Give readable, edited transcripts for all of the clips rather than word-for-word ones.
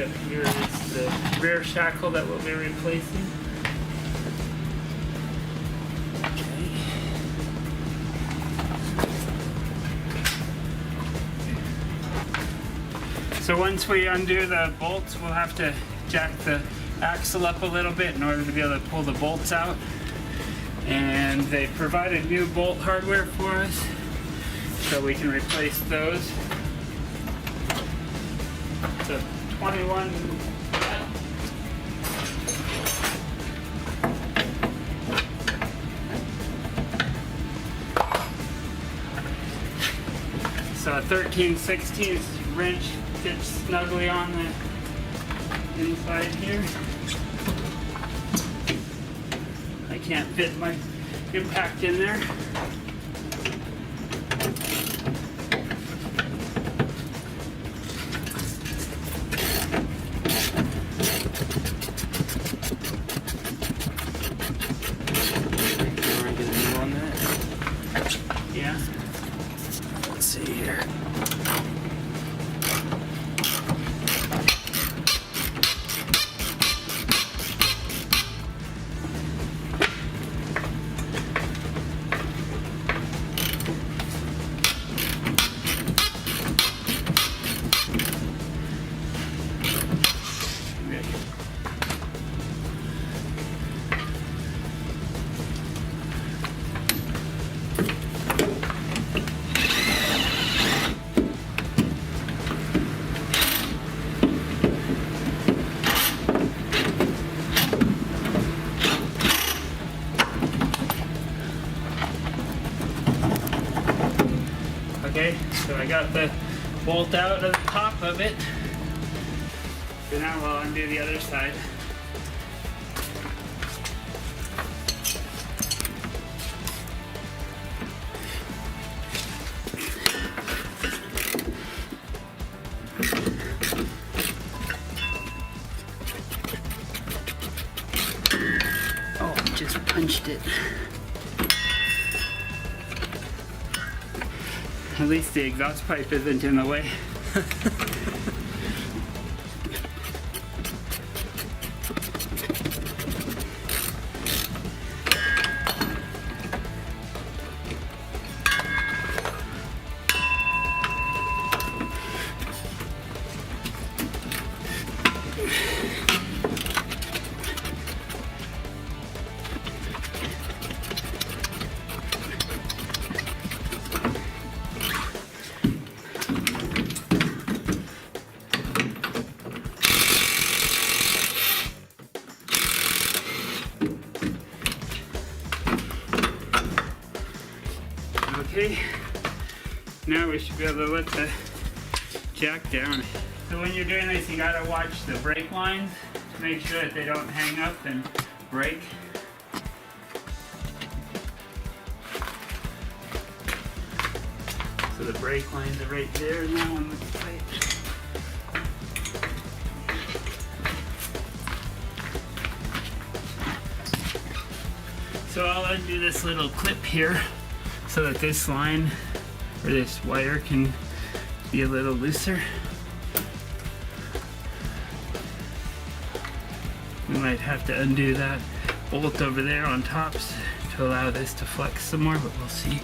up here is the rear shackle that we'll be replacing. So once we undo the bolts, we'll have to jack the axle up a little bit in order to be able to pull the bolts out. And they provided new bolt hardware for us, so we can replace those. So 21. So a 13/16 wrench fits snugly on the inside here. I can't fit my impact in there. Yeah. Let's see here. Okay, so I got the bolt out of the top of it. So now we'll undo the other side. Oh, I just punched it. At least the exhaust pipe isn't in the way. Okay, now we should be able to let the jack down. So when you're doing this, you gotta watch the brake lines to make sure that they don't hang up and break. So the brake lines are right there now on the pipe. So I'll undo this little clip here so that this line or this wire can be a little looser. We might have to undo that bolt over there on top to allow this to flex some more, but we'll see.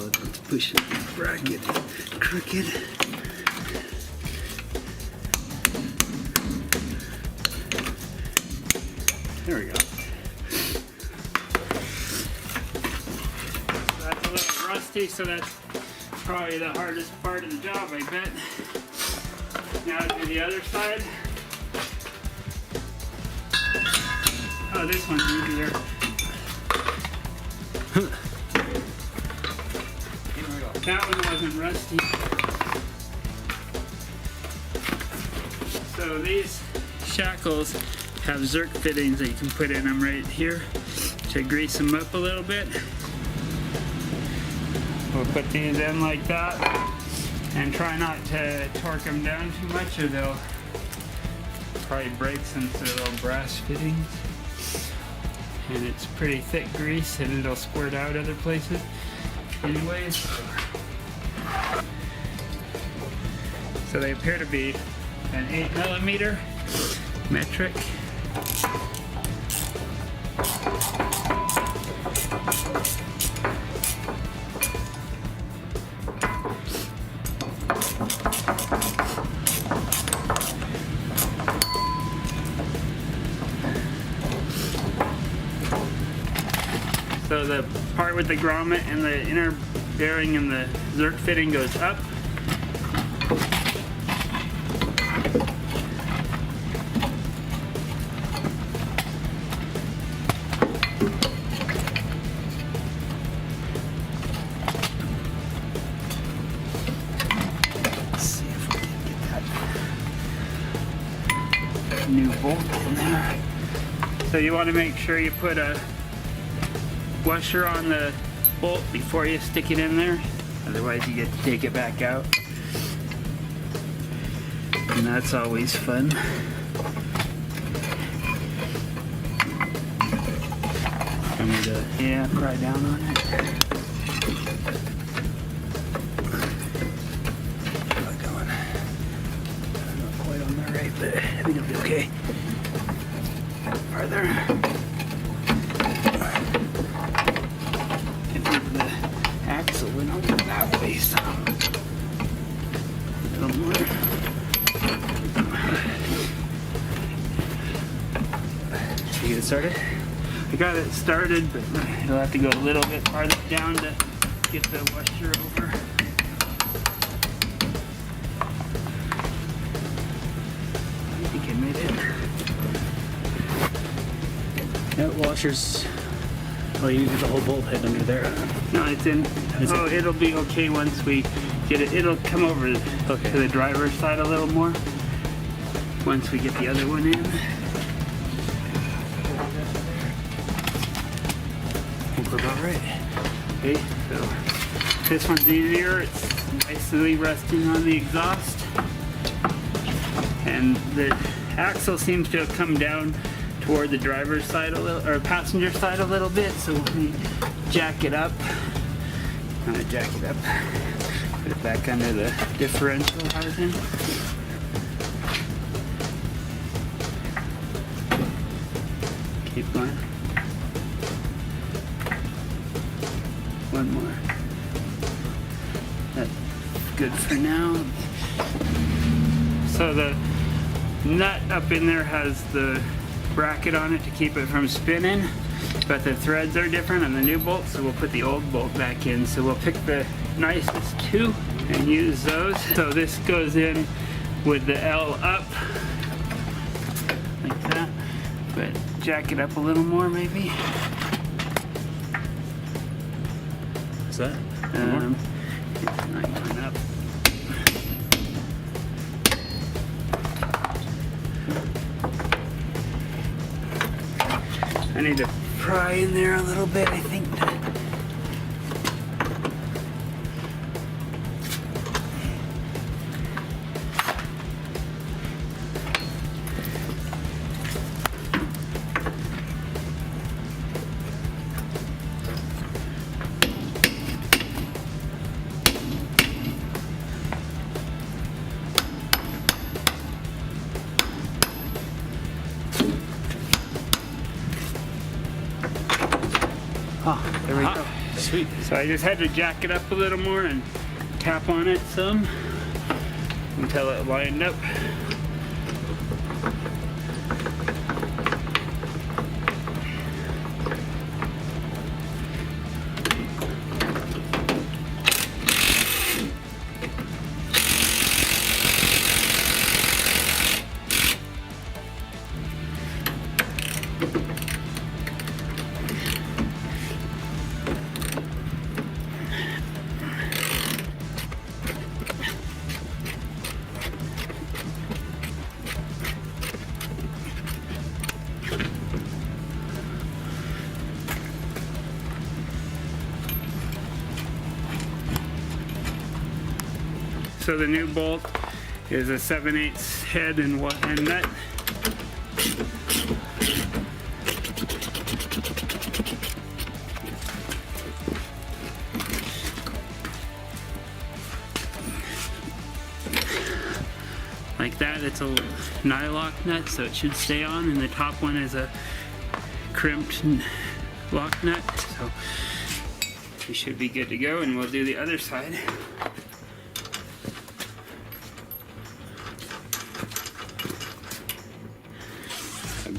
let's push the bracket crooked. There we go. That's a little rusty, so that's probably the hardest part of the job, I bet. Now to the other side. Oh, this one's easier. That one wasn't rusty. So these shackles have Zerk fittings that you can put in them right here to grease them up a little bit. We'll put these in like that and try not to torque them down too much or they'll probably break since they're little brass fittings. And it's pretty thick grease and it'll squirt out other places anyways. So they appear to be an 8mm metric. So the part with the grommet and the inner bearing and the Zerk fitting goes up. Let's see if we can get that new bolt in there. So you want to make sure you put a washer on the bolt before you stick it in there, otherwise you get to take it back out, and that's always fun. I need to, yeah, pry down on it. Going. Not quite on the right, but I think it'll be okay. Farther. Axle went over that way some. A little more. Did you get it started? I got it started, but you'll have to go a little bit farther down to get the washer over. I think I made it. That washer's. Oh, you get the whole bolt head under there. No, it's in. It'll be okay once we get it. It'll come over to the driver's side a little more once we get the other one in. I think we're about right. Okay, so this one's easier. It's nicely resting on the exhaust. And the axle seems to have come down toward the driver's side a little, or passenger side a little bit, so we jack it up. I'm gonna jack it up, put it back under the differential housing. Keep going. One more. That's good for now. So the nut up in there has the bracket on it to keep it from spinning, but the threads are different on the new bolt, so we'll put the old bolt back in. So we'll pick the nicest two and use those. So this goes in with the L up like that, but jack it up a little more maybe. Is that? It's not going up. I need to pry in there a little bit, I think. Ah, So I just had to jack it up a little more and tap on it some until it lined up. So the new bolt is a 7/8 head and nut. Like that, it's a nylock nut, so it should stay on, and the top one is a crimped lock nut, so we should be good to go, and we'll do the other side.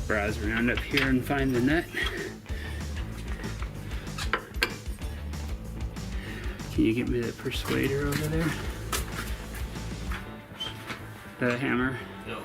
Browse around up here and find the nut. Can you get me the persuader over there? The hammer? No.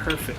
Perfect.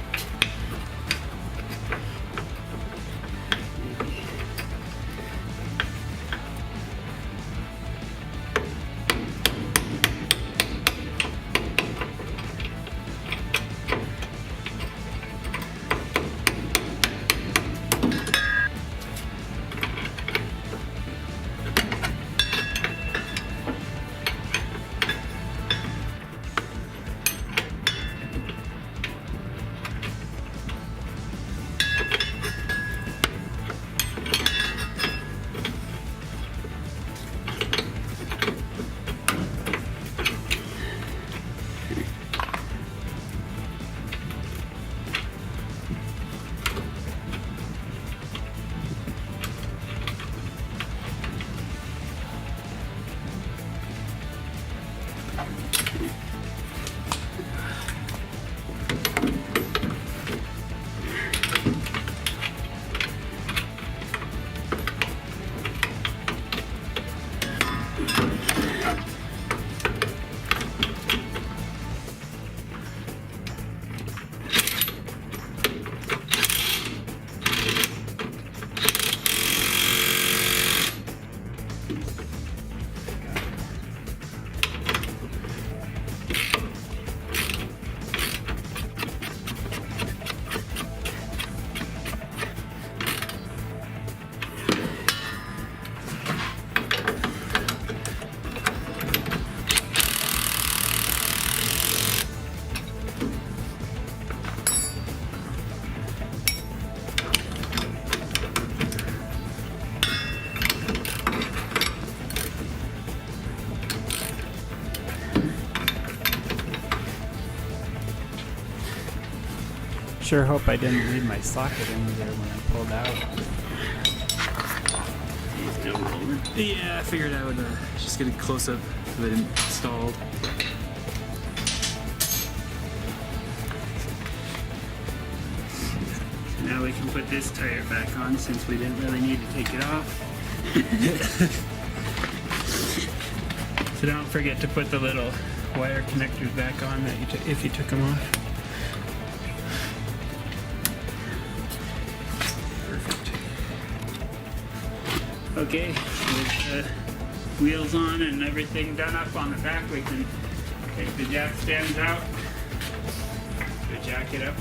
Sure hope I didn't leave my socket in there when I pulled out. Still rolling. Yeah, I figured I would just get a close up of it installed. Now we can put this tire back on since we didn't really need to take it off. So don't forget to put the little wire connectors back on that if you took them off. Okay, with the wheels on and everything done up on the back, we can take the jack stands out, the jack it up.